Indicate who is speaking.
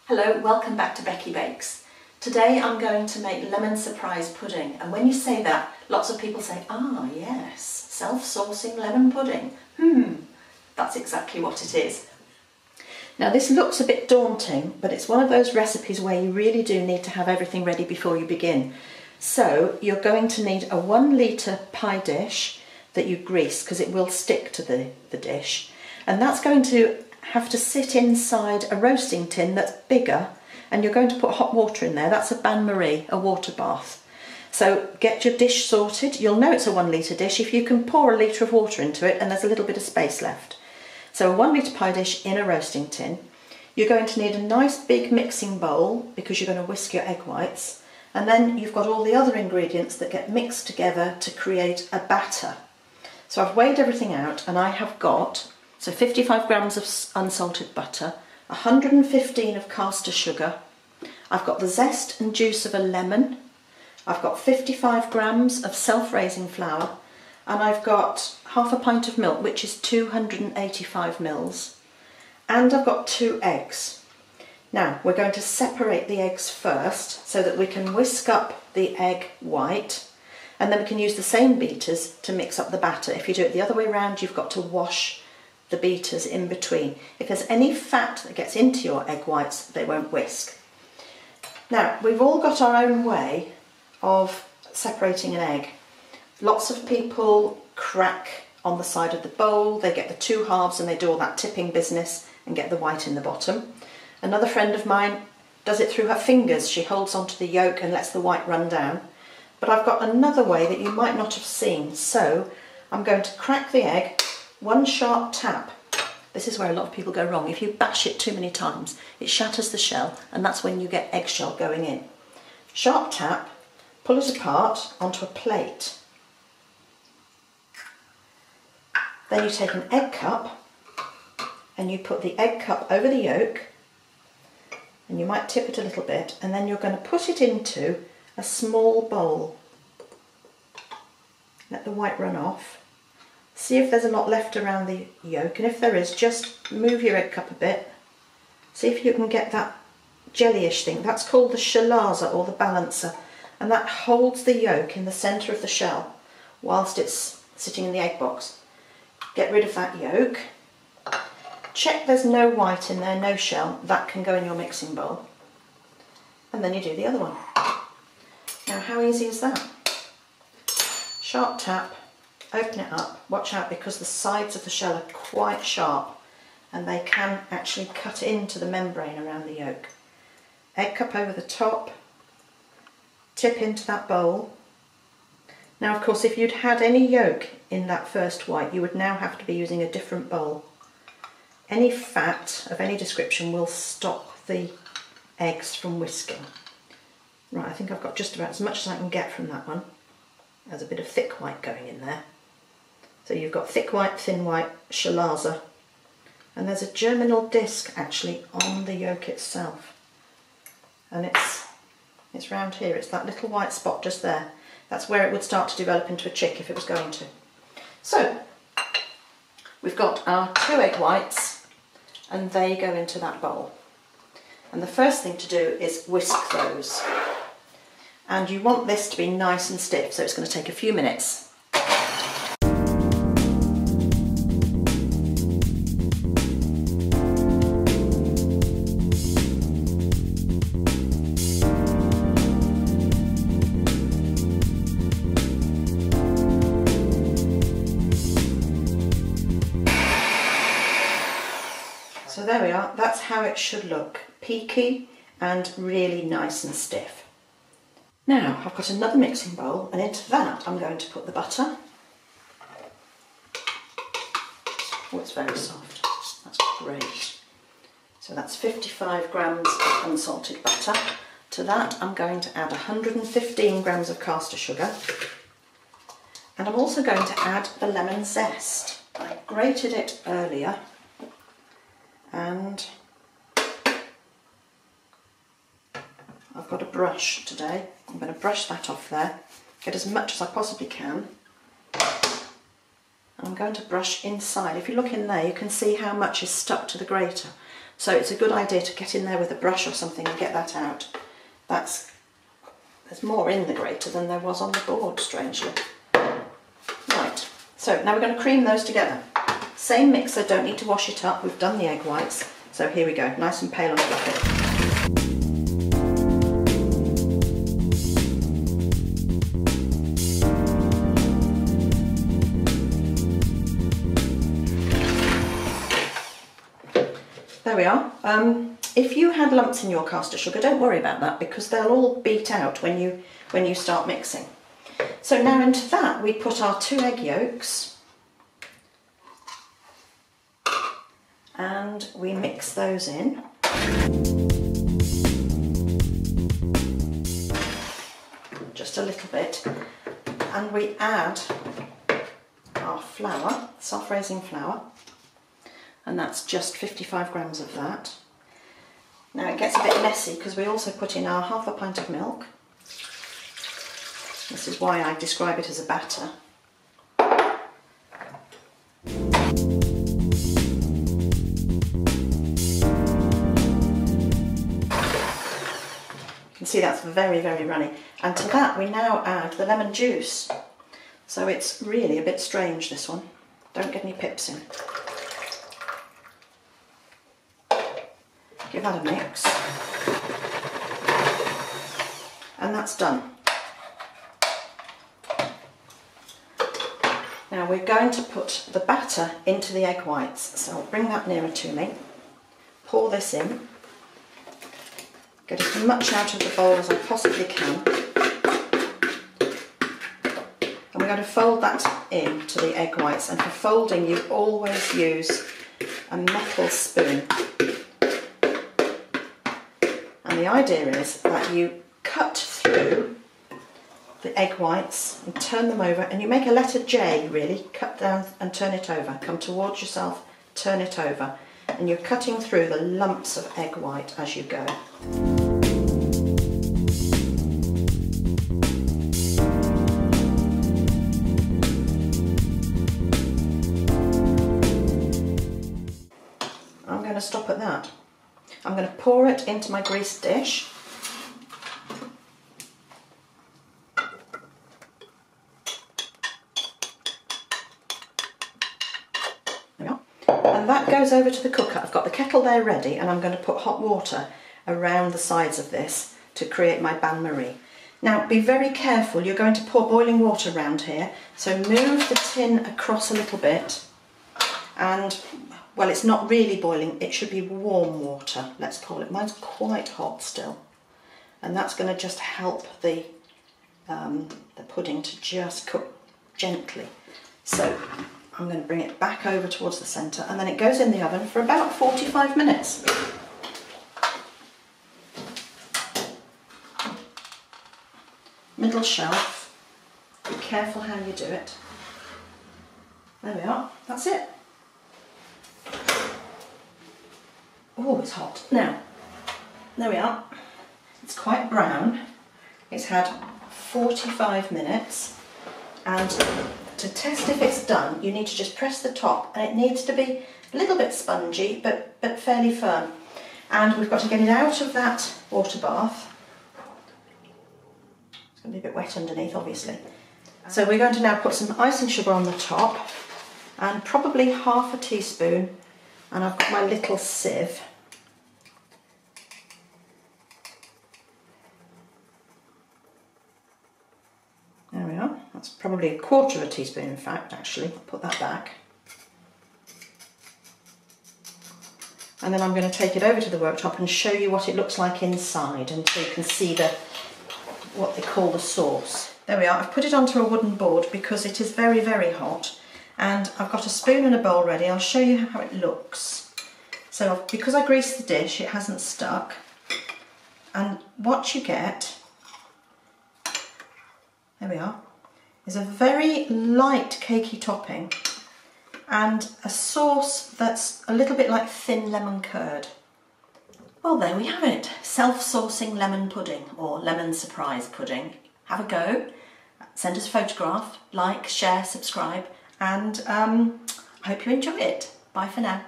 Speaker 1: Hello, welcome back to Becky Bakes. Today I'm going to make lemon surprise pudding, and when you say that, lots of people say, ah yes, self-saucing lemon pudding. That's exactly what it is. Now this looks a bit daunting, but it's one of those recipes where you really do need to have everything ready before you begin. So you're going to need a 1 litre pie dish that you grease, because it will stick to the dish, and that's going to have to sit inside a roasting tin that's bigger, and you're going to put hot water in there. That's a bain-marie, a water bath. So get your dish sorted. You'll know it's a 1 litre dish if you can pour a litre of water into it and there's a little bit of space left. So a 1 litre pie dish in a roasting tin. You're going to need a nice big mixing bowl because you're going to whisk your egg whites, and then you've got all the other ingredients that get mixed together to create a batter. So I've weighed everything out, and I have got 55 grams of unsalted butter, 115 of caster sugar, I've got the zest and juice of a lemon, I've got 55 grams of self-raising flour, and I've got half a pint of milk, which is 285 mils, and I've got 2 eggs. Now we're going to separate the eggs first so that we can whisk up the egg white, and then we can use the same beaters to mix up the batter. If you do it the other way around, you've got to wash the beaters in between. If there's any fat that gets into your egg whites, they won't whisk. Now, we've all got our own way of separating an egg. Lots of people crack on the side of the bowl, they get the 2 halves and they do all that tipping business and get the white in the bottom. Another friend of mine does it through her fingers. She holds onto the yolk and lets the white run down. But I've got another way that you might not have seen. So I'm going to crack the egg, 1 sharp tap. This is where a lot of people go wrong. If you bash it too many times, it shatters the shell, and that's when you get eggshell going in. Sharp tap, pull it apart onto a plate. Then you take an egg cup and you put the egg cup over the yolk, and you might tip it a little bit, and then you're going to put it into a small bowl. Let the white run off. See if there's a lot left around the yolk, and if there is, just move your egg cup a bit. See if you can get that jellyish thing. That's called the chalaza, or the balancer, and that holds the yolk in the centre of the shell whilst it's sitting in the egg box. Get rid of that yolk. Check there's no white in there, no shell. That can go in your mixing bowl. And then you do the other one. Now, how easy is that? Sharp tap. Open it up. Watch out, because the sides of the shell are quite sharp and they can actually cut into the membrane around the yolk. Egg cup over the top, tip into that bowl. Now of course, if you'd had any yolk in that first white, you would now have to be using a different bowl. Any fat of any description will stop the eggs from whisking. Right, I think I've got just about as much as I can get from that one. There's a bit of thick white going in there. So you've got thick white, thin white, chalaza, and there's a germinal disc actually on the yolk itself, and it's round here. It's that little white spot just there. That's where it would start to develop into a chick if it was going to. So we've got our 2 egg whites, and they go into that bowl, and the first thing to do is whisk those, and you want this to be nice and stiff, so it's going to take a few minutes. So there we are, that's how it should look, peaky and really nice and stiff. Now I've got another mixing bowl, and into that I'm going to put the butter. Oh, it's very soft, that's great. So that's 55 grams of unsalted butter. To that I'm going to add 115 grams of caster sugar, and I'm also going to add the lemon zest. I grated it earlier, and I've got a brush today. I'm going to brush that off there, get as much as I possibly can. I'm I'm going to brush inside. If you look in there, you can see how much is stuck to the grater. So it's a good idea to get in there with a brush or something and get that out. There's more in the grater than there was on the board, strangely. Right, so now we're going to cream those together. Same mixer, don't need to wash it up, we've done the egg whites. So here we go, nice and pale and fluffy. There we are. If you had lumps in your caster sugar, don't worry about that because they'll all beat out when you start mixing. So now into that we put our 2 egg yolks and we mix those in. Just a little bit, and we add our flour, self-raising flour. And that's just 55 grams of that. Now it gets a bit messy because we also put in our half a pint of milk. This is why I describe it as a batter. You can see that's very, very runny. And to that we now add the lemon juice. So it's really a bit strange, this one. Don't get any pips in. Give that a mix, and that's done. Now we're going to put the batter into the egg whites, so I'll bring that nearer to me, pour this in, get as much out of the bowl as I possibly can, and we're going to fold that into the egg whites, and for folding you always use a metal spoon. And the idea is that you cut through the egg whites and turn them over, and you make a letter J really, cut down and turn it over, come towards yourself, turn it over, and you're cutting through the lumps of egg white as you go. I'm going to stop at that. I'm going to pour it into my greased dish. There we are. And that goes over to the cooker. I've got the kettle there ready, and I'm going to put hot water around the sides of this to create my bain-marie. Now be very careful, you're going to pour boiling water around here, so move the tin across a little bit, and well, it's not really boiling, it should be warm water, let's call it. Mine's quite hot still. And that's going to just help the pudding to just cook gently. So I'm going to bring it back over towards the centre, and then it goes in the oven for about 45 minutes. Middle shelf, be careful how you do it. There we are, that's it. Oh, it's hot. Now, there we are. It's quite brown. It's had 45 minutes, and to test if it's done, you need to just press the top, and it needs to be a little bit spongy, but fairly firm. And we've got to get it out of that water bath. It's going to be a bit wet underneath, obviously. So we're going to now put some icing sugar on the top, and probably half a teaspoon, and I've got my little sieve. There we are, that's probably a quarter of a teaspoon in fact, actually. I'll put that back. And then I'm going to take it over to the worktop and show you what it looks like inside, and so you can see what they call the sauce. There we are, I've put it onto a wooden board because it is very, very hot, and I've got a spoon and a bowl ready. I'll show you how it looks. So because I greased the dish, it hasn't stuck, and what you get, there we are, is a very light cakey topping and a sauce that's a little bit like thin lemon curd. Well, there we have it, self-saucing lemon pudding, or lemon surprise pudding. Have a go, send us a photograph, like, share, subscribe, and I hope you enjoy it. Bye for now.